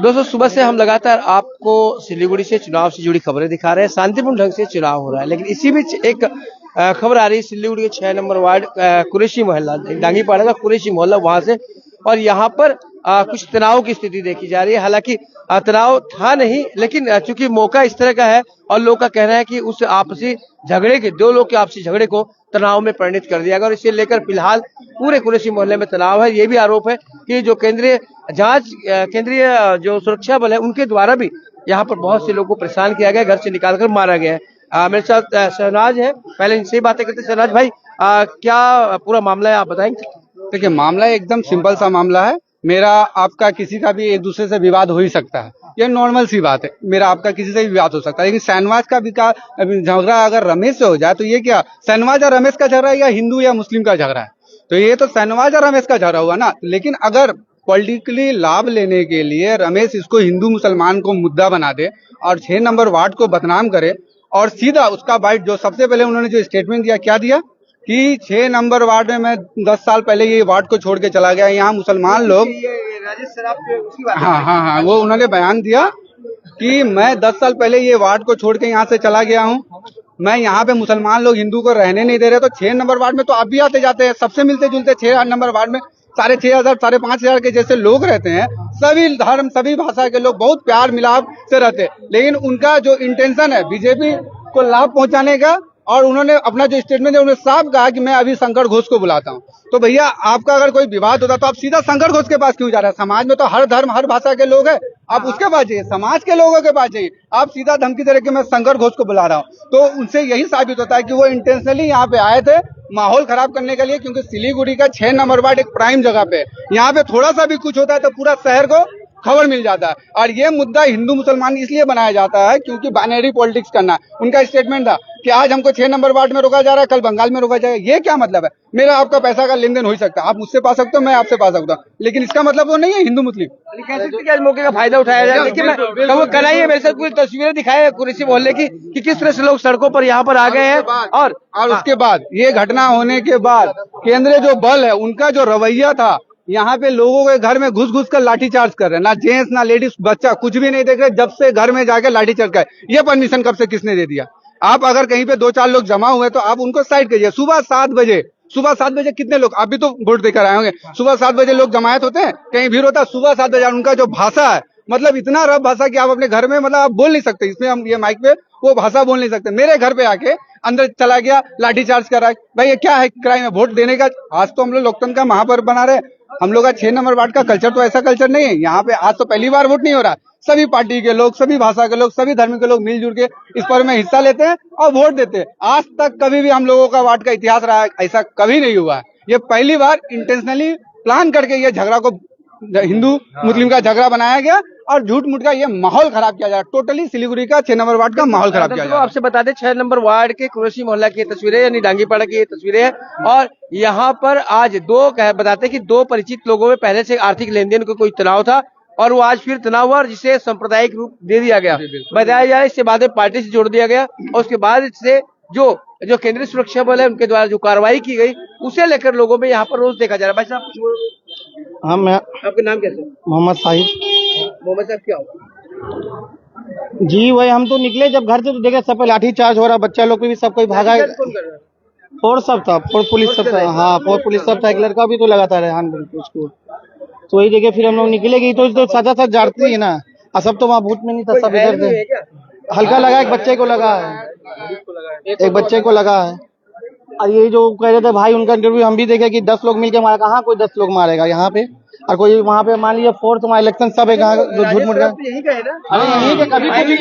दोस्तों, सुबह से हम लगातार आपको सिलीगुड़ी से चुनाव से जुड़ी खबरें दिखा रहे हैं। शांतिपूर्ण ढंग से चुनाव हो रहा है, लेकिन इसी बीच एक खबर आ रही है सिलीगुड़ी के 6 नंबर वार्ड कुरैशी मोहल्ला, डांगीपाड़ा का कुरैशी मोहल्ला, वहां से। और यहाँ पर कुछ तनाव की स्थिति देखी जा रही है। हालांकि तनाव था नहीं, लेकिन चूंकि मौका इस तरह का है और लोग का कहना है कि उस आपसी झगड़े के, दो लोग के आपसी झगड़े को तनाव में परिणत कर दिया गया। और इसे लेकर फिलहाल पूरे कुरैशी मोहल्ले में तनाव है। ये भी आरोप है कि जो केंद्रीय जो सुरक्षा बल है, उनके द्वारा भी यहाँ पर बहुत से लोगों को परेशान किया गया, घर से निकालकर मारा गया है। मेरे साथ शहनाज है, पहले इनसे बातें करते हैं। शहनाज भाई, क्या पूरा मामला है, आप बताएंगे? देखिए, मामला एकदम सिंपल सा मामला है। मेरा आपका किसी का भी एक दूसरे से विवाद हो ही सकता है, ये नॉर्मल सी बात है। मेरा आपका किसी से भी विवाद हो सकता है, लेकिन शहनवाज का झगड़ा अगर रमेश से हो जाए तो ये क्या शहनवाज और रमेश का झगड़ा या हिंदू या मुस्लिम का झगड़ा है? तो ये तो शहनवाज और रमेश का झगड़ा हुआ ना। लेकिन अगर पॉलिटिकली लाभ लेने के लिए रमेश इसको हिंदू मुसलमान को मुद्दा बना दे और 6 नंबर वार्ड को बदनाम करे और सीधा उसका बाइट, जो सबसे पहले उन्होंने जो स्टेटमेंट दिया, क्या दिया कि 6 नंबर वार्ड में मैं 10 साल पहले ये वार्ड को छोड़ के चला गया, यहाँ मुसलमान लोग, हाँ, वो उन्होंने बयान दिया कि मैं 10 साल पहले ये वार्ड को छोड़ के यहाँ से चला गया हूँ, मैं यहाँ पे मुसलमान लोग हिंदू को रहने नहीं दे रहे। तो 6 नंबर वार्ड में तो आप भी आते जाते हैं, सबसे मिलते जुलते 6 नंबर वार्ड में 6,500 5,500 के जैसे लोग रहते हैं, सभी धर्म सभी भाषा के लोग बहुत प्यार मिलाप से रहते हैं। लेकिन उनका जो इंटेंशन है बीजेपी को लाभ पहुंचाने का, और उन्होंने अपना जो स्टेटमेंट है उन्होंने साफ कहा कि मैं अभी शंकर घोष को बुलाता हूं। तो भैया, आपका अगर कोई विवाद होता तो आप सीधा शंकर घोष के पास क्यों जा रहे हैं? समाज में तो हर धर्म हर भाषा के लोग हैं, आप उसके पास जाइए, समाज के लोगों के पास जाइए। आप सीधा धमकी दे रहे कि मैं शंकर घोष को बुला रहा हूँ, तो उनसे यही साबित होता है कि वो इंटेंशनली यहाँ पे आए थे माहौल खराब करने के लिए। क्योंकि सिलीगुड़ी का 6 नंबर वार्ड एक प्राइम जगह पे, यहाँ पे थोड़ा सा भी कुछ होता है तो पूरा शहर को खबर मिल जाता है। और ये मुद्दा हिंदू मुसलमान इसलिए बनाया जाता है क्योंकि बाइनरी पॉलिटिक्स करना। उनका स्टेटमेंट था कि आज हमको 6 नंबर वार्ड में रोका जा रहा है, कल बंगाल में रोका जाएगा। ये क्या मतलब है? मेरा आपका पैसा का लेन देन हो ही सकता है, आप मुझसे पा सकते हो, मैं आपसे पा सकता हूँ, लेकिन इसका मतलब वो नहीं है हिंदू मुस्लिम। कह सकते कि आज मौके का फायदा उठाया जाए। लेकिन कल ही मेरे साथ कुछ तस्वीरें दिखाए कुरैशी मोहल्ले की कि किस तरह से लोग सड़कों पर यहाँ पर आ गए हैं। और उसके बाद ये घटना होने के बाद केंद्रीय जो बल है उनका जो रवैया था, यहाँ पे लोगों के घर में घुस घुस कर लाठीचार्ज कर रहे हैं, ना जेंट्स ना लेडीज बच्चा कुछ भी नहीं देख रहे। जब से घर में जाके लाठीचार्ज कर, ये परमिशन कब से किसने दे दिया? आप अगर कहीं पे 2-4 लोग जमा हुए तो आप उनको साइड कीजिए। सुबह 7 बजे कितने लोग, आप भी तो वोट देकर आए होंगे, सुबह 7 बजे लोग जमायत होते हैं, कहीं भीड़ होता है सुबह 7 बजे। उनका जो भाषा है, मतलब इतना रफ भाषा कि आप अपने घर में मतलब आप बोल नहीं सकते, इसमें हम ये माइक पे वो भाषा बोल नहीं सकते। मेरे घर पे आके अंदर चला गया, लाठीचार्ज कर रहा है। भाई ये क्या है क्राइम है? वोट देने का आज तो हम लोग लोकतंत्र का महापर्व बना रहे हैं। हम लोग का 6 नंबर वार्ड का कल्चर तो ऐसा कल्चर नहीं है। यहाँ पे आज तो पहली बार वोट नहीं हो रहा, सभी पार्टी के लोग, सभी भाषा के लोग, सभी धर्म के लोग मिलजुल के इस पर्व में हिस्सा लेते हैं और वोट देते हैं। आज तक कभी भी हम लोगों का वार्ड का इतिहास रहा है, ऐसा कभी नहीं हुआ है। ये पहली बार इंटेंशनली प्लान करके ये झगड़ा को हिंदू मुस्लिम का झगड़ा बनाया गया और झूठ मूठ का ये माहौल खराब किया जा रहा है। टोटली सिलीगुड़ी का 6 नंबर वार्ड का माहौल खराब किया जा रहा है। आपसे बता दें, 6 नंबर वार्ड के कुरैशी मोहल्ला की तस्वीरें, यानी डांगीपाड़ा की ये तस्वीरें हैं। और यहाँ पर आज बताते हैं कि 2 परिचित लोगों में पहले से आर्थिक लेन देन को कोई तनाव था और वो आज फिर तनाव हुआ, जिसे सांप्रदायिक रूप दे दिया गया। बताया जा रहा है इससे बाद में पार्टी से जोड़ दिया गया और उसके बाद इससे जो केंद्रीय सुरक्षा बल है उनके द्वारा जो कार्रवाई की गई, उसे लेकर लोगों में यहाँ पर रोष देखा जा रहा है। भाई साहब, हाँ, मैं, आपका नाम कैसे? मोहम्मद साहिब। मोहम्मद साहब, क्या हो? जी वही, हम तो निकले जब घर से तो देखे सब पे लाठी चार्ज हो रहा, बच्चा लोग पे भी सब कोई भागा। फोर्स सब था, फोर्स पुलिस सब था, हाँ फोर्स पुलिस सब था। एक लड़का भी तो लगातार है उसको, तो वही देखे फिर हम लोग निकले गई तो साजा साथ जाती है ना। और सब तो वहाँ भूत में नहीं था, सब इधर थे। हल्का लगा, एक बच्चे को लगा है, एक बच्चे को लगा है। और ये जो कह रहे थे भाई, उनका इंटरव्यू हम भी देखे कि 10 लोग मिलके मारा। कहाँ कोई 10 लोग मारेगा यहाँ पे? और कोई वहाँ पे मान लीजिए फोर्थ वहाँ इलेक्शन सब है, जो झूठ मूठ का। अरे यही के कभी देखिए,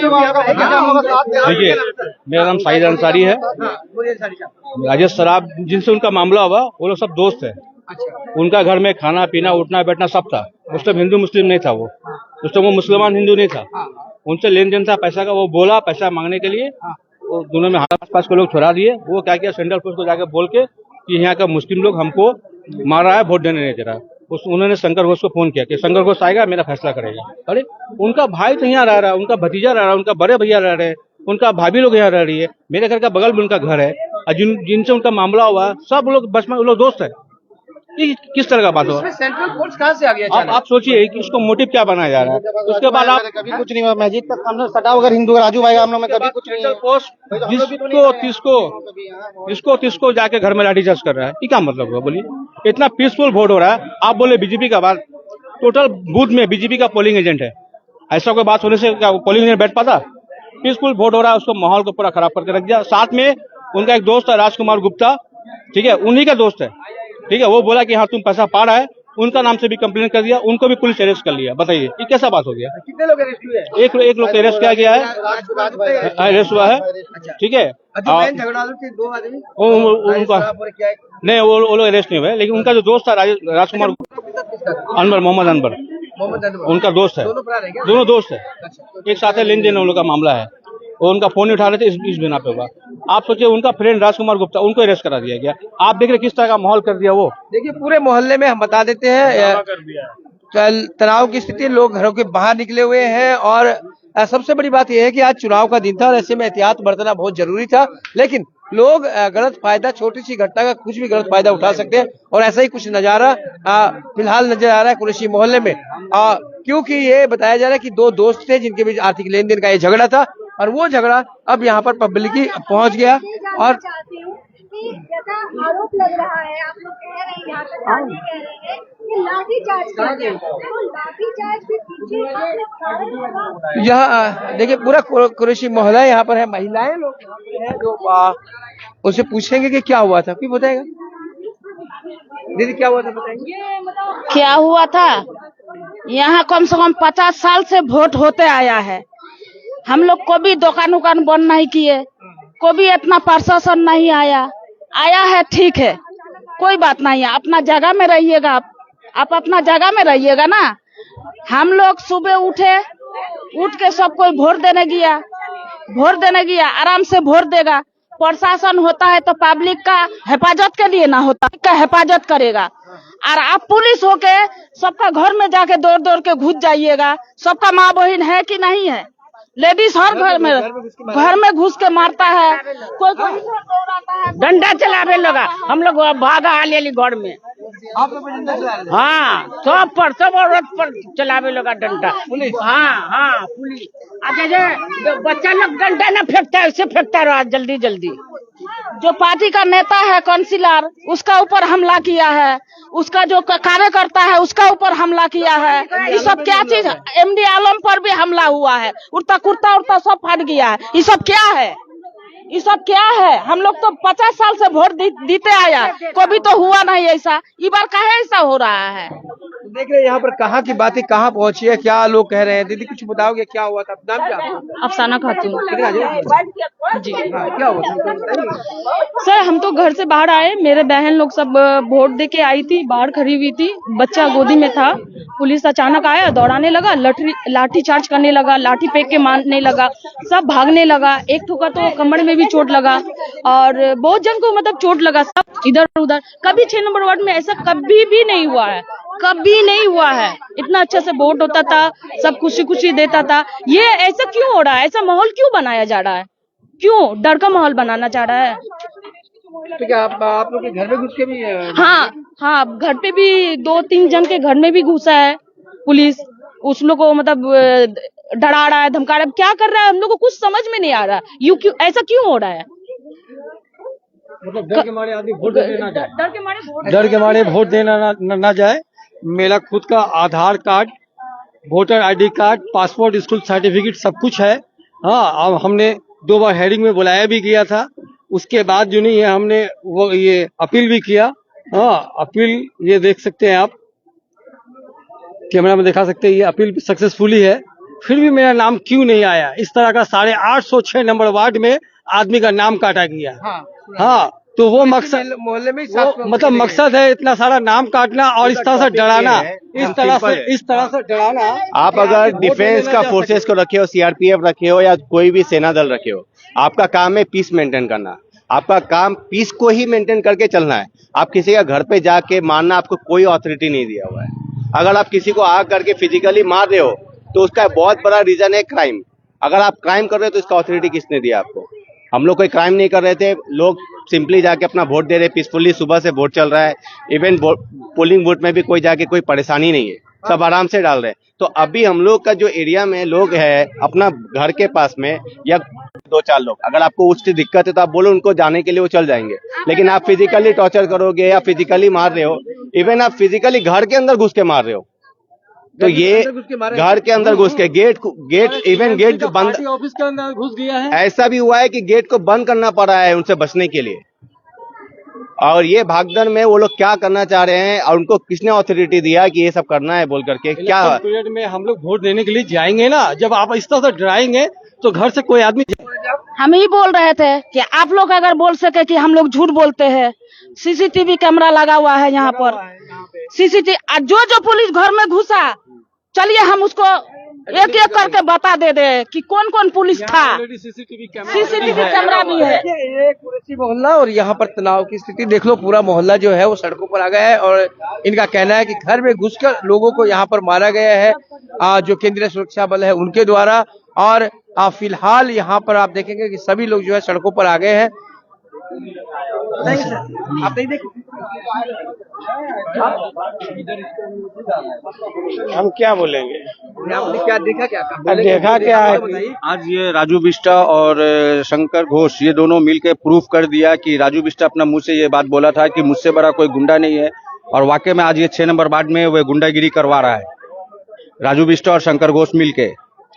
मेरा नाम साहिद अंसारी है। राजेश सराब जिनसे उनका मामला हुआ वो लोग सब दोस्त है। उनका घर में खाना पीना उठना बैठना सब था। उस टाइम हिंदू मुस्लिम नहीं था, वो उस टाइम वो मुसलमान हिंदू नहीं था। उनसे लेन देन था पैसा का। वो बोला पैसा मांगने के लिए, वो दोनों में आस पास के लोग छुड़ा दिए। वो क्या किया, सेंट्रल पुलिस को जाके बोल के कि यहाँ का मुस्लिम लोग हमको मार रहा है, वोट देने नहीं दे रहा। उन्होंने शंकर घोष को फोन किया कि शंकर घोष आएगा, मेरा फैसला करेगा। अरे उनका भाई तो यहाँ रह रहा है, उनका भतीजा रह रहा है, उनका बड़े भैया रह रहे हैं, उनका भाभी लोग यहाँ रह रही है, मेरे घर का बगल में उनका घर है। जिनसे उनका मामला हुआ सब लोग बस में लोग दोस्त है। ये किस तरह का बात हुआ? सेंट्रल फोर्स कहाँ से आ गया? आप सोचिए कि इसको मोटिव क्या बनाया जा रहा है। उसके बाद आप कभी कुछ नहीं हुआ, मस्जिद तक हम लोग सटा अगर हिंदू राजू भाई हम लोग में कभी कुछ नहीं सेंट्रल है। फोर्स जिसको जाके घर में लाठीचार्ज कर रहा है, ये क्या मतलब हुआ बोलिए? इतना पीसफुल वोट हो रहा है, आप बोले बीजेपी का बात, टोटल बूथ में बीजेपी का पोलिंग एजेंट है। ऐसा कोई बात होने से क्या पोलिंग एजेंट बैठ पाता? पीसफुल वोट हो रहा है, उसको माहौल को पूरा खराब करके रख दिया। साथ में उनका एक दोस्त है राजकुमार गुप्ता, ठीक है, उन्हीं का दोस्त है, ठीक है, वो बोला कि हाँ तुम पैसा पा रहा है, उनका नाम से भी कंप्लेन कर दिया, उनको भी पुलिस अरेस्ट कर लिया। बताइए ये कैसा बात हो गया? कितने लोग अरेस्ट हुए? एक लोग अरेस्ट किया गया है, अरेस्ट हुआ है, ठीक है। झगड़ा थी 2 आदमी उनका नहीं, वो लोग अरेस्ट नहीं हुए, लेकिन उनका जो दोस्त था राजकुमार अनवर, मोहम्मद अनवर, उनका दोस्त है, दोनों दोस्त है, एक साथ है, लेन देन उन लोग का मामला है। वो उनका फोन उठा रहे थे, इस बिना पे हुआ। आप सोचिए उनका फ्रेंड राजकुमार गुप्ता, उनको अरेस्ट करा दिया गया। आप देख रहे किस तरह का माहौल कर दिया वो। देखिए पूरे मोहल्ले में हम बता देते हैं तनाव की स्थिति, लोग घरों के बाहर निकले हुए हैं और सबसे बड़ी बात यह है कि आज चुनाव का दिन था और ऐसे में एहतियात बरतना बहुत जरूरी था, लेकिन लोग गलत फायदा, छोटी सी घटना का कुछ भी गलत फायदा उठा सकते हैं और ऐसा ही कुछ नजारा फिलहाल नजर आ रहा है कुरैशी मोहल्ले में। क्योंकि ये बताया जा रहा है कि 2 दोस्त थे जिनके बीच आर्थिक लेन देन का ये झगड़ा था और वो झगड़ा अब यहाँ पर पब्लिक पहुंच गया। और जैसा आरोप लग रहा है, आप लोग कह रहे हैं, यहाँ तक कह रहे हैं कि लाठीचार्ज किया गया, तो लाठीचार्ज के पीछे यह देखिए पूरा कुरैशी मोहल्ला यहाँ पर है, महिलाएं लोग हैं जो उनसे पूछेंगे कि क्या हुआ था। कोई बताएगा? दीदी क्या हुआ था बताएंगे? क्या हुआ था? यहाँ कम से कम 50 साल से वोट होते आया है, हम लोग को भी दुकान उकान बंद नहीं किए, को भी इतना प्रशासन नहीं आया है, ठीक है, कोई बात नहीं है, अपना जगह में रहिएगा, आप अपना जगह में रहिएगा ना। हम लोग सुबह उठ के सब कोई वोट देने गया, आराम से वोट देगा। प्रशासन होता है तो पब्लिक का हिफाजत के लिए ना होता, का हिफाजत करेगा। और आप पुलिस होके सबका घर में जाके दौड़ के घुस जाइएगा। सबका माँ बहन है कि नहीं है? लेडीज हर घर में घुस के मारता है, कोई दौड़ाता है, डंडा चलावे लगा। हम लोग भागा हाली घर में, आप लोग डंडा चला रहे थे? हाँ, सब औरत पर चलावे लगा डंडा। पुलिस? हाँ पुलिस। अच्छा बच्चा लोग डंडा ना फेंकता है, ऐसे फेंकता रहा जल्दी। जो पार्टी का नेता है काउंसिलर, उसका ऊपर हमला किया है, उसका जो कार्यकर्ता है उसका ऊपर हमला किया है। ये सब क्या चीज है? एमडी आलम पर भी हमला हुआ है, उड़ता कुर्ता सब फट गया है। ये सब क्या है? हम लोग तो 50 साल से वोट देते आया, कभी तो हुआ नहीं ऐसा, इस बार काहे ऐसा हो रहा है? देख रहे हैं यहाँ पर कहाँ की बातें कहाँ पहुँची है, क्या लोग कह रहे हैं। दीदी कुछ बताओगे क्या हुआ था? नाम क्या आपका? अफसाना खातून जी। क्या हुआ था? सर हम तो घर से बाहर आए, मेरे बहन लोग सब वोट दे के आई थी, बाहर खड़ी हुई थी, बच्चा गोदी में था। पुलिस अचानक आया, दौड़ाने लगा, लाठी चार्ज करने लगा, लाठी फेंक के मारने लगा, सब भागने लगा। एक ठोका तो कमर में भी चोट लगा और बहुत जन को मतलब चोट लगा, सब इधर उधर। कभी 6 नंबर वार्ड में ऐसा कभी भी नहीं हुआ है। इतना अच्छा से वोट होता था, सब खुशी देता था। ये ऐसा क्यों हो रहा है? ऐसा माहौल क्यों बनाया जा रहा है? क्यों डर का माहौल बनाना चाह रहा है? तो क्या आप लोग के घर में घुस के भी? हाँ, घर पे भी 2-3 जन के घर में भी घुसा है पुलिस। उस लोग को मतलब डरा रहा है, धमका रहा है, क्या कर रहा है हम लोग को कुछ समझ में नहीं आ रहा। ऐसा क्यों हो रहा है? मतलब डर के मारे आदमी वोट देने ना जाए, डर के मारे वोट देना ना जाए। मेरा खुद का Aadhaar card, voter ID card, passport, school certificate सब कुछ है। हाँ, अब हमने 2 बार हेयरिंग में बुलाया भी गया था, उसके बाद जो नहीं है हमने वो ये अपील भी किया। हाँ, अपील ये देख सकते हैं आप, कैमरा में दिखा सकते हैं, ये अपील सक्सेसफुली है। फिर भी मेरा नाम क्यों नहीं आया? इस तरह का 806 नंबर वार्ड में आदमी का नाम काटा गया। हाँ, तो वो मकसद मोहल्ले में मतलब मकसद है इतना सारा नाम काटना और इस तरह से डराना, इस तरह से डराना। आप अगर डिफेंस का फोर्सेस को रखे हो, सीआरपीएफ रखे हो या कोई भी सेना दल रखे हो, आपका काम है पीस मेंटेन करना। आपका काम पीस को ही मेंटेन करके चलना है। आप किसी का घर पे जाके मारना आपको कोई ऑथोरिटी नहीं दिया हुआ है। अगर आप किसी को आग करके फिजिकली मार रहे हो तो उसका बहुत बड़ा रीजन है क्राइम। अगर आप क्राइम कर रहे हो तो इसका ऑथोरिटी किसने दिया आपको? हम लोग कोई क्राइम नहीं कर रहे थे, लोग सिंपली जाके अपना वोट दे रहे हैं, पीसफुली सुबह से वोट चल रहा है। इवन पोलिंग बूथ में भी कोई जाके कोई परेशानी नहीं है, सब आराम से डाल रहे हैं। तो अभी हम लोग का जो एरिया में लोग है अपना घर के पास में या 2-4 लोग, अगर आपको उसकी दिक्कत है तो आप बोलो उनको जाने के लिए, वो चल जाएंगे। लेकिन आप फिजिकली टॉर्चर करोगे या फिजिकली मार रहे हो, इवन आप फिजिकली घर के अंदर घुस के मार रहे हो, तो ये घर के अंदर घुस के गेट इवन गेट बंद, ऑफिस के अंदर घुस गया है। ऐसा भी हुआ है कि गेट को बंद करना पड़ा है उनसे बचने के लिए। और ये भागदड़ में वो लोग क्या करना चाह रहे हैं और उनको किसने अथॉरिटी दिया कि ये सब करना है बोल करके? क्या पीरियड में हम लोग वोट देने के लिए जाएंगे ना, जब आप इस तरह से डराएंगे तो घर से कोई आदमी। हम ही बोल रहे थे कि आप लोग अगर बोल सके कि हम लोग झूठ बोलते हैं, सीसीटीवी कैमरा लगा हुआ है यहाँ पर, सीसीटीवी जो पुलिस घर में घुसा, चलिए हम उसको एक एक करके बता दे कि कौन कौन पुलिस था। सीसीटीवी कैमरा भी है। ये कुरैशी मोहल्ला और यहाँ पर तनाव की स्थिति देख लो, पूरा मोहल्ला जो है वो सड़कों पर आ गया है और इनका कहना है कि घर में घुसकर लोगों को यहाँ पर मारा गया है जो केंद्रीय सुरक्षा बल है उनके द्वारा। और फिलहाल यहाँ पर आप देखेंगे कि सभी लोग जो है सड़कों पर आ गए हैं। आप नहीं देख, हम क्या बोलेंगे? आपने क्या देखा? देखा क्या है? आज ये राजू बिष्टा और शंकर घोष ये दोनों मिलकर प्रूफ कर दिया कि राजू बिष्टा अपना मुंह से ये बात बोला था कि मुझसे बड़ा कोई गुंडा नहीं है, और वाकई में आज ये 6 नंबर वार्ड में वो गुंडागिरी करवा रहा है। राजू बिष्टा और शंकर घोष मिलके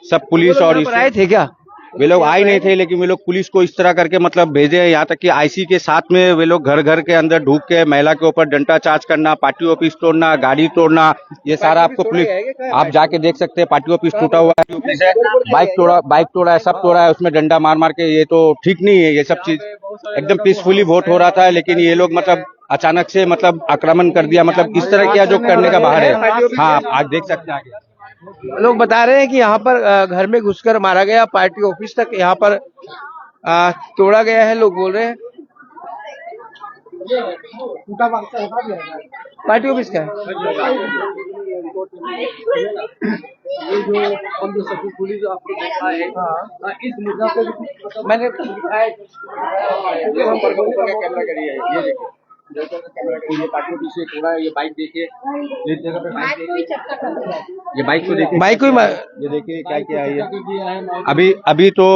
सब पुलिस और आए थे क्या? वे लोग आए नहीं थे, लेकिन वे लोग पुलिस को इस तरह करके मतलब भेजे, यहाँ तक कि आईसी के साथ में वे लोग घर घर के अंदर ढूक के महिला के ऊपर डंडा चार्ज करना, पार्टी ऑफिस तोड़ना, गाड़ी तोड़ना, ये सारा आपको पुलिस आप जाके देख सकते हैं। पार्टी ऑफिस टूटा हुआ है, बाइक तोड़ा है, सब तोड़ा है, उसमें डंडा मार मार के। ये तो ठीक नहीं है, ये सब चीज एकदम पीसफुली वोट हो रहा था, लेकिन ये लोग मतलब अचानक से मतलब आक्रमण कर दिया, मतलब इस तरह किया जो करने का बाहर है। हाँ, आज देख सकते हैं आगे लोग बता रहे हैं कि यहाँ पर घर में घुसकर मारा गया, पार्टी ऑफिस तक यहाँ पर तोड़ा गया है, लोग बोल रहे हैं। पार्टी ऑफिस का है। ये जो पुलिस आपको देखा है, इस मुद्दा पे मैंने दिखाया कैमरा करिए, ये देखिए ये पार्टी ऑफिस से थोड़ा, ये बाइक देखिए, इस जगह पे बाइक देखिए, ये बाइक को देखिए, बाइक को ये देखिए क्या किया है ये। अभी तो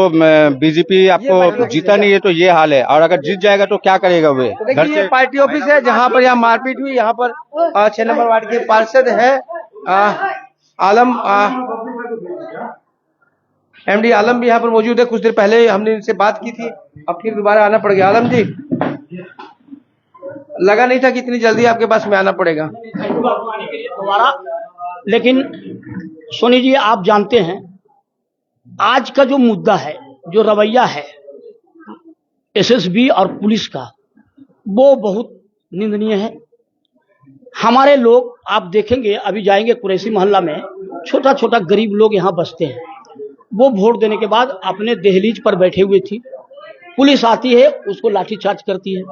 बीजेपी आपको जीता नहीं है तो ये हाल है, और अगर जीत जाएगा तो क्या करेगा वे? घर से पार्टी ऑफिस है जहाँ पर यहाँ मारपीट हुई। यहाँ पर 6 नंबर वार्ड के पार्षद है आलम, एमडी आलम भी यहाँ पर मौजूद है। कुछ देर पहले हमने इनसे बात की थी, अब फिर दोबारा आना पड़ गया। आलम जी, लगा नहीं था कि इतनी जल्दी आपके पास में आना पड़ेगा दोबारा, लेकिन सोनी जी आप जानते हैं आज का जो मुद्दा है, जो रवैया है एसएसबी और पुलिस का, वो बहुत निंदनीय है। हमारे लोग आप देखेंगे, अभी जाएंगे कुरैशी मोहल्ला में, छोटा छोटा गरीब लोग यहाँ बसते हैं, वो वोट देने के बाद अपने दहलीज पर बैठे हुए थी, पुलिस आती है उसको लाठीचार्ज करती है।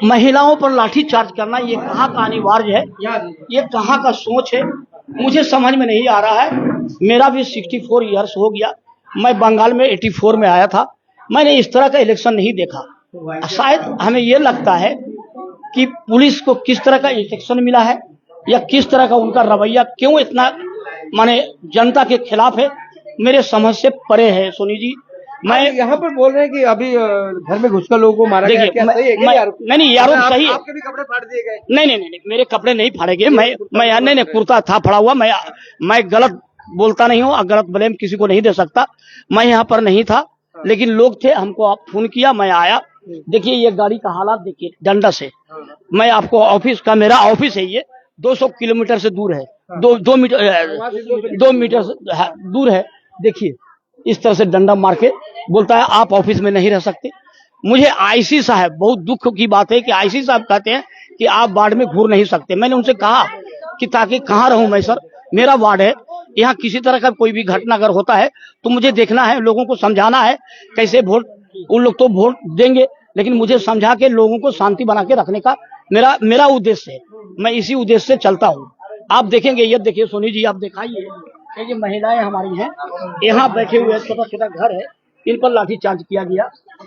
महिलाओं पर लाठीचार्ज करना ये कहाँ का अनिवार्य है, ये कहाँ का सोच है, मुझे समझ में नहीं आ रहा है। मेरा भी 64 ईयर्स हो गया, मैं बंगाल में 84 में आया था, मैंने इस तरह का इलेक्शन नहीं देखा। शायद हमें ये लगता है कि पुलिस को किस तरह का इंस्ट्रक्शन मिला है या किस तरह का उनका रवैया क्यों इतना माने जनता के खिलाफ है, मेरे समझ से परे है। सोनी जी, मैं यहाँ पर बोल रहे हैं कि अभी घर में घुसकर लोगों को मारा गया, क्या सही है क्या? नहीं, ये आरोप सही है। आपके भी कपड़े फाड़ दिए गए? नहीं, मेरे कपड़े नहीं फाड़े गए। मैं नहीं, कुर्ता था फाड़ा हुआ। मैं गलत बोलता नहीं हूँ और गलत ब्लेम किसी को नहीं दे सकता। मैं यहाँ पर नहीं था, लेकिन लोग थे, हमको आप फोन किया, मैं आया। देखिए ये गाड़ी का हालात देखिए, डंडा से। मैं आपको ऑफिस का, मेरा ऑफिस है ये, 200 किलोमीटर से दूर है, 2 मीटर दूर है। देखिए इस तरह से डंडा मार के बोलता है आप ऑफिस में नहीं रह सकते। मुझे आईसी साहब, बहुत दुख की बात है कि आईसी साहब कहते हैं कि आप वार्ड में घूर नहीं सकते। मैंने उनसे कहा कि ताकि कहाँ रहूं मैं, सर मेरा वार्ड है, यहाँ किसी तरह का कोई भी घटना अगर होता है तो मुझे देखना है, लोगों को समझाना है कैसे वोट, उन लोग तो वोट देंगे लेकिन मुझे समझा के लोगों को शांति बना के रखने का मेरा उद्देश्य है। मैं इसी उद्देश्य से चलता हूँ। आप देखेंगे, ये देखिए सोनी जी, आप दिखाइए, ये महिलाएं हमारी हैं, यहाँ बैठे हुए, छोटा छोटा घर है, इन पर लाठीचार्ज किया गया।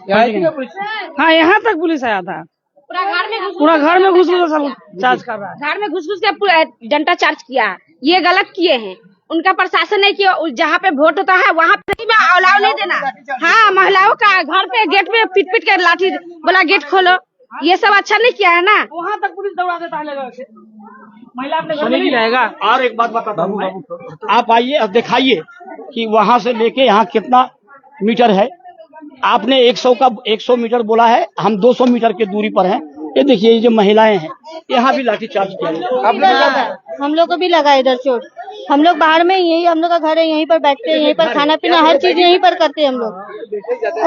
हाँ, यहाँ तक पुलिस आया था, पूरा घर में घुस सब चार्ज कर रहा है। घर में घुस के पूरा डंडा चार्ज किया, ये गलत किए हैं। उनका प्रशासन नहीं किया, जहाँ पे वोट होता है वहाँ पे अलाव नहीं देना। हाँ, महिलाओं का घर पे गेट पे पीट पीट कर लाठी बोला गेट खोलो, ये सब अच्छा नहीं किया है ना। वहाँ तक पुलिस दौड़ा देता है, महिला अपने घर में नहीं रहेगा। और एक बात बताता हूँ मैं, आप आइए और दिखाइए कि वहाँ से लेके यहाँ कितना मीटर है। आपने 100 मीटर बोला है, हम 200 मीटर की दूरी पर हैं। ये देखिए, ये जो महिलाएं हैं, यहाँ भी लाठीचार्ज किया गया। हम लोग को भी लगा इधर चोट। हम लोग बाहर में यही, हम लोग का घर है, यहीं पर बैठते हैं, यहीं पर खाना पीना हर चीज यहीं पर करते हैं हम लोग।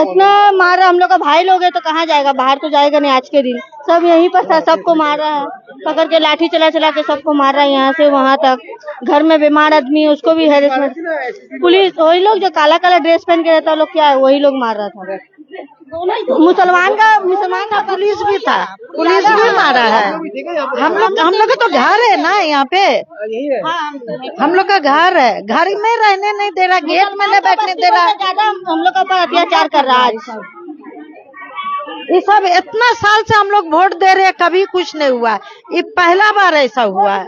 इतना मारा, हम लोग का भाई लोग है तो कहाँ जाएगा, बाहर तो जाएगा नहीं। आज के दिन सब यहीं पर था, सबको मार रहा है, पकड़ के लाठी चला चला के सबको मार रहा है, यहाँ से वहाँ तक। घर में बीमार आदमी है, उसको भी हैरेसमेंट। पुलिस वही लोग जो काला काला ड्रेस पहन के रहता है, लोग क्या है, वही लोग मार रहा था। मुसलमान का पुलिस भी था, पुलिस भी मारा है। हम लोग का तो घर है ना यहाँ पे, हम लोग का घर है, घर में रहने नहीं दे रहा, गेट में नहीं बैठने दे रहा, ज्यादा हम लोग का ऊपर अत्याचार कर रहा है। ये सब इतना साल से हम लोग वोट दे रहे हैं, कभी कुछ नहीं हुआ, ये पहला बार ऐसा हुआ है।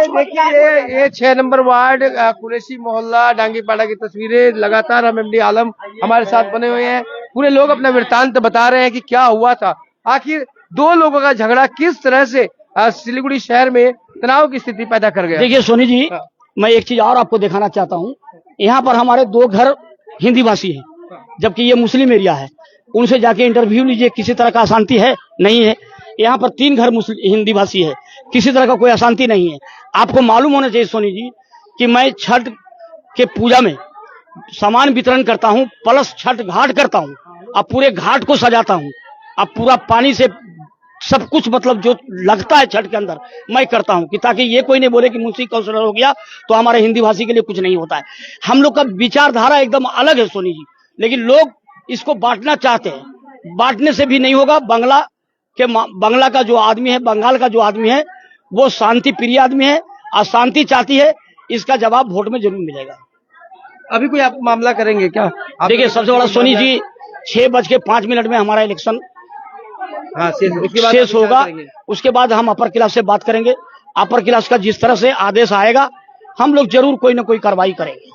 देखिए ये 6 नंबर वार्ड कुरैशी मोहल्ला डांगीपाड़ा की तस्वीरें लगातार हम एमडी आलम हमारे साथ बने हुए हैं। पूरे लोग अपना वृत्तांत बता रहे हैं कि क्या हुआ था, आखिर दो लोगों का झगड़ा किस तरह से सिलीगुड़ी शहर में तनाव की स्थिति पैदा कर गया। देखिए सोनी जी, मैं एक चीज और आपको दिखाना चाहता हूँ। यहाँ पर हमारे 2 घर हिंदी भाषी है, जबकि ये मुस्लिम एरिया है। उनसे जाके इंटरव्यू लीजिए, किसी तरह का अशांति है नहीं है। यहाँ पर 3 घर हिंदी भाषी है, किसी तरह का कोई अशांति नहीं है। आपको मालूम होना चाहिए सोनी जी कि मैं छठ के पूजा में सामान वितरण करता हूँ, प्लस छठ घाट करता हूँ, अब पूरे घाट को सजाता हूँ, अब पूरा पानी से सब कुछ मतलब जो लगता है छठ के अंदर मैं करता हूँ, कि ताकि ये कोई नहीं बोले कि मुंशी काउंसलर हो गया तो हमारे हिंदी भाषी के लिए कुछ नहीं होता है। हम लोग का विचारधारा एकदम अलग है सोनी जी, लेकिन लोग इसको बांटना चाहते हैं। बांटने से भी नहीं होगा। बंगला का जो आदमी है, बंगाल का जो आदमी है, वो शांति प्रिय आदमी है, अशांति चाहती है। इसका जवाब वोट में जरूर मिलेगा। अभी कोई आप मामला करेंगे क्या? देखिए सबसे बड़ा सोनी जी, 6:05 में हमारा इलेक्शन शेष होगा। उसके बाद हम अपर क्लास से बात करेंगे। अपर क्लास का जिस तरह से आदेश आएगा, हम लोग जरूर कोई ना कोई कार्रवाई करेंगे।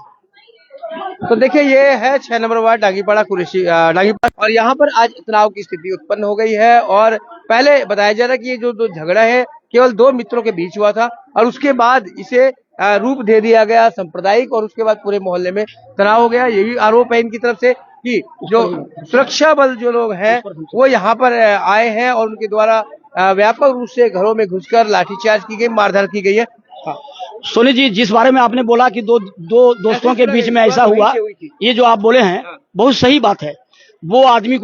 तो देखिए ये है 6 नंबर वार्ड डांगीपाड़ा कुरैशी डांगीपाड़ा, और यहाँ पर आज तनाव की स्थिति उत्पन्न हो गई है। और पहले बताया जा रहा है कि ये जो झगड़ा है केवल 2 मित्रों के बीच हुआ था, और उसके बाद इसे रूप दे दिया गया सांप्रदायिक, और उसके बाद पूरे मोहल्ले में तनाव हो गया। ये भी आरोप है इनकी तरफ से कि जो सुरक्षा बल जो लोग हैं वो यहाँ पर आए हैं और उनके द्वारा व्यापक रूप से घरों में घुसकर लाठीचार्ज की गई, मारधाड़ की गई है। सोनी जी, जिस बारे में आपने बोला कि दो दोस्तों के बीच में ऐसा हुआ, ये जो आप बोले हैं बहुत सही बात है। वो आदमी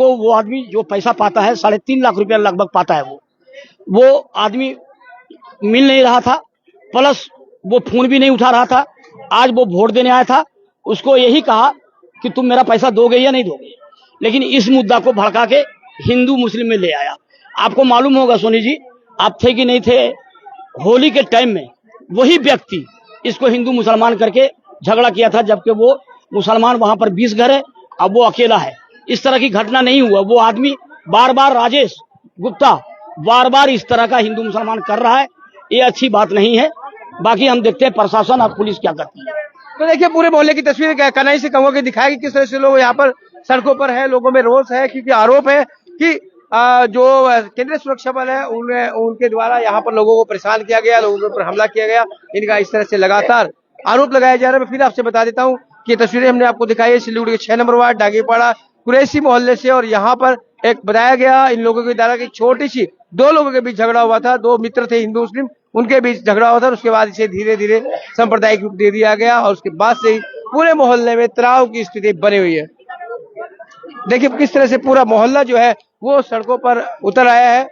जो पैसा पाता है, 3.5 लाख रुपया लगभग पाता है, वो आदमी मिल नहीं रहा था, प्लस वो फोन भी नहीं उठा रहा था। आज वो वोट देने आया था, उसको यही कहा कि तुम मेरा पैसा दोगे या नहीं दोगे, लेकिन इस मुद्दा को भड़का के हिंदू मुस्लिम में ले आया। आपको मालूम होगा सोनी जी, आप थे कि नहीं थे, होली के टाइम में वही व्यक्ति इसको हिंदू मुसलमान करके झगड़ा किया था, जबकि वो मुसलमान वहां पर 20 घर है, अब वो अकेला है। इस तरह की घटना नहीं हुआ। वो आदमी बार राजेश गुप्ता बार इस तरह का हिंदू मुसलमान कर रहा है, ये अच्छी बात नहीं है। बाकी हम देखते हैं प्रशासन और पुलिस क्या करती है। तो देखिए पूरे मोहल्ले की तस्वीर कनाई से कहूँगा कि दिखाएगी किस तरह से लोग यहाँ पर सड़कों पर है, लोगों में रोष है, क्योंकि आरोप है कि जो केंद्रीय सुरक्षा बल है उनके द्वारा यहाँ पर लोगों को परेशान किया गया, लोगों के ऊपर हमला किया गया। इनका इस तरह से लगातार आरोप लगाया जा रहा है। मैं फिर आपसे बता देता हूँ कि तस्वीरें हमने आपको दिखाई है सिलीगुड़ी के 6 नंबर वार्ड डांगीपाड़ा कुरैशी मोहल्ले से, और यहाँ पर एक बताया गया इन लोगों के द्वारा की छोटी सी 2 लोगों के बीच झगड़ा हुआ था। 2 मित्र थे हिंदू मुस्लिम, उनके बीच झगड़ा हुआ था। उसके बाद इसे धीरे धीरे सांप्रदायिक रूप दे दिया गया, और उसके बाद से ही पूरे मोहल्ले में तनाव की स्थिति बनी हुई है। देखिए किस तरह से पूरा मोहल्ला जो है वो सड़कों पर उतर आया है।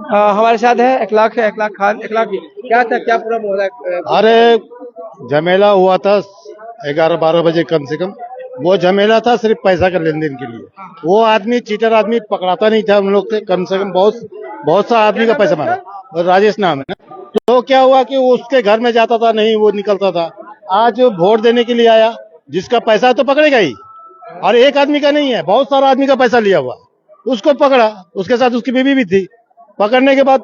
हमारे साथ है इखलाक खान। इखलाक, क्या पूरा मोहल्ला? अरे झमेला हुआ था 11-12 बजे कम से कम। वो झमेला था सिर्फ पैसा का लेन देन के लिए। वो आदमी चीटर आदमी पकड़ाता नहीं था हम लोग से, कम से कम बहुत सा आदमी का पैसा मारा, और राजेश नाम है ना। तो क्या हुआ कि वो उसके घर में जाता था, नहीं वो निकलता था। आज वोट देने के लिए आया, जिसका पैसा तो पकड़ेगा ही, और एक आदमी का नहीं है, बहुत सारा आदमी का पैसा लिया हुआ, उसको पकड़ा। उसके साथ उसकी बीवी भी थी। पकड़ने के बाद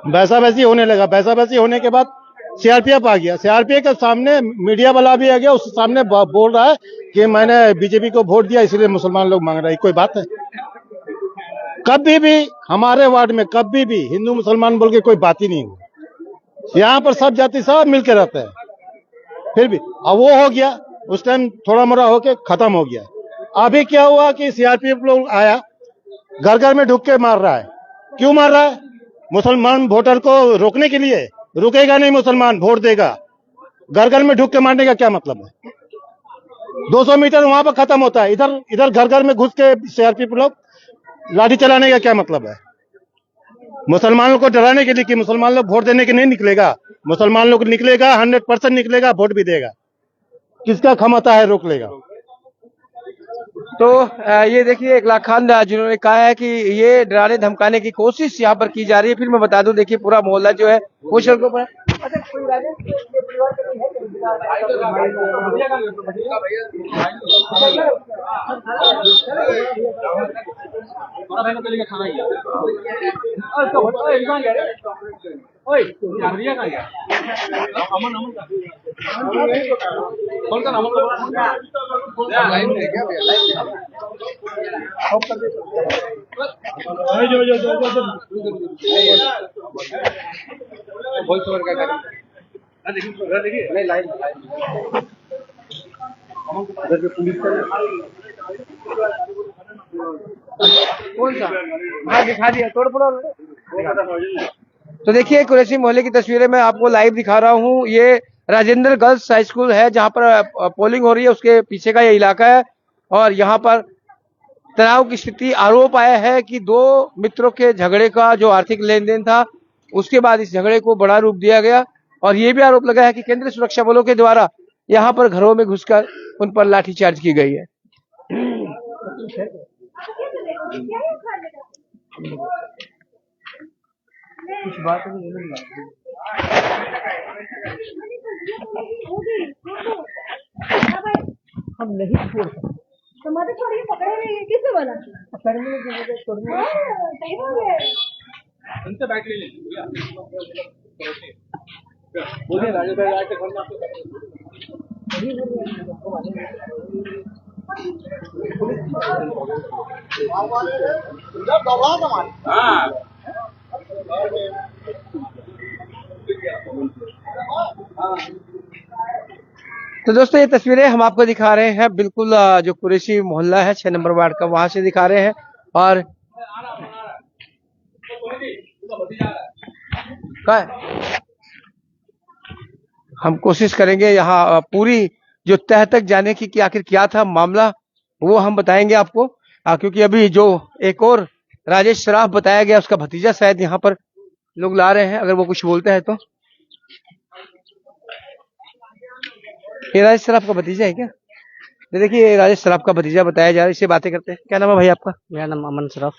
वैसा वैसी होने लगा। वैसा वैसी होने के बाद सीआरपीएफ आ गया। सीआरपीएफ के सामने मीडिया वाला भी आ गया, उसके सामने बोल रहा है कि मैंने बीजेपी को वोट दिया इसलिए मुसलमान लोग मांग रहे हैं। कोई बात है? कभी भी हमारे वार्ड में कभी भी हिंदू मुसलमान बोल के कोई बात ही नहीं हुई। यहाँ पर सब जाति सब मिलकर रहते हैं। फिर भी अब वो हो गया, उस टाइम थोड़ा मोड़ा होके खत्म हो गया। अभी क्या हुआ कि सीआरपीएफ लोग आया, घर घर में ढुक के मार रहा है। क्यों मार रहा है? मुसलमान वोटर को रोकने के लिए। रुकेगा नहीं मुसलमान, वोट देगा। घर घर में ढुक के मारने का क्या मतलब है? 200 मीटर वहां पर खत्म होता है, इधर इधर घर घर में घुस के सीआरपीएफ लोग लाठी चलाने का क्या मतलब है? मुसलमानों को डराने के लिए कि मुसलमान लोग वोट देने के नहीं निकलेगा। मुसलमान लोग निकलेगा, 100% निकलेगा, वोट भी देगा। किसका क्षमता है रोक लेगा? तो ये देखिए इकलाक खान जिन्होंने कहा है कि ये डराने धमकाने की कोशिश यहाँ पर की जा रही है। फिर मैं बता दूं, देखिए पूरा मोहल्ला जो है वो सड़कों पर है। अच्छा, कोई राजेश के परिवार का नहीं कौन सा? हाँ दिखा दिया, तोड़ फोड़। तो देखिए कुरैशी मोहल्ले की तस्वीरें मैं आपको लाइव दिखा रहा हूँ। ये राजेंद्र गर्ल्स हाई स्कूल है जहाँ पर पोलिंग हो रही है, उसके पीछे का ये इलाका है। और यहाँ पर तनाव की स्थिति, आरोप आया है कि दो मित्रों के झगड़े का जो आर्थिक लेन देन था, उसके बाद इस झगड़े को बड़ा रूप दिया गया। और ये भी आरोप लगा है कि केंद्रीय सुरक्षा बलों के द्वारा यहाँ पर घरों में घुसकर उन पर लाठीचार्ज की गई है। कुछ बात हम नहीं छोड़ सकते। टमाटर छोड़िए, पकड़े नहीं, किसने बोला? उनसे बैठ ले बोलिए राजेश भाई आके घर में तो दोस्तों ये तस्वीरें हम आपको दिखा रहे हैं, बिल्कुल जो कुरैशी मोहल्ला है 6 नंबर वार्ड का, वहां से दिखा रहे हैं। और क्या है, हम कोशिश करेंगे यहाँ पूरी जो तह तक जाने की कि आखिर क्या था मामला, वो हम बताएंगे आपको। क्योंकि अभी जो एक और राजेश सराफ बताया गया, उसका भतीजा शायद यहाँ पर लोग ला रहे हैं, अगर वो कुछ बोलते हैं तो। ये राजेश सराफ का भतीजा है क्या? देखिए राजेश सराफ का भतीजा बताया जा रहा है, इससे बातें करते हैं। क्या नाम है भाई आपका? मेरा नाम अमन सराफ।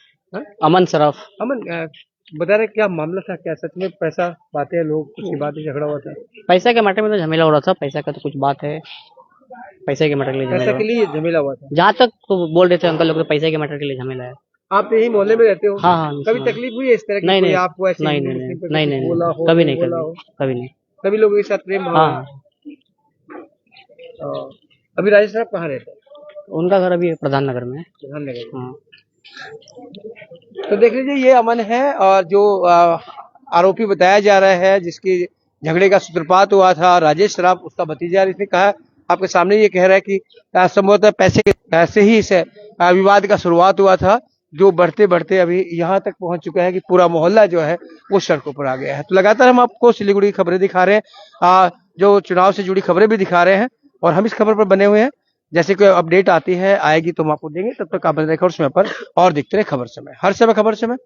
अमन सराफ। अमन, बता रहे क्या मामला था? क्या सच में पैसा बातें हैं, लोग कुछ बात झगड़ा हुआ था? पैसा के मैटर में तो झमेला हो रहा था। पैसा का तो कुछ बात है, पैसे के मैटर के लिए पैसा के लिए झमेला हुआ था। जहाँ तक तो बोल रहे थे अंकल लोग, तो पैसे के मैटर के लिए झमेला है। आप यही मोहल्ले में रहते हो? हाँ। कभी तकलीफ हुई है इस तरह की? नहीं, आपको ऐसे नहीं, कभी नहीं, कभी नहीं। सभी लोगों के साथ प्रेम भाव? हाँ। अभी राजेश साहब कहाँ रहते हैं? उनका घर अभी प्रधान नगर में है। प्रधान नगर। हाँ। तो देख लीजिए ये अमन है, और जो आरोपी बताया जा रहा है, जिसकी झगड़े का सूत्रपात हुआ था, राजेश सराफ उसका भतीजा। इसने कहा, आपके सामने ये कह रहा है कि संभवतः पैसे ही इस विवाद का शुरुआत हुआ था, जो बढ़ते बढ़ते अभी यहाँ तक पहुंच चुका है कि पूरा मोहल्ला जो है वो सड़कों पर आ गया है। तो लगातार हम आपको सिलीगुड़ी की खबरें दिखा रहे हैं, जो चुनाव से जुड़ी खबरें भी दिखा रहे हैं, और हम इस खबर पर बने हुए हैं। जैसे कोई अपडेट आती है, आएगी तो हम आपको देंगे। तब तक आप बने रहे खबर समय पर और देखते रहे खबर समय, हर समय खबर समय।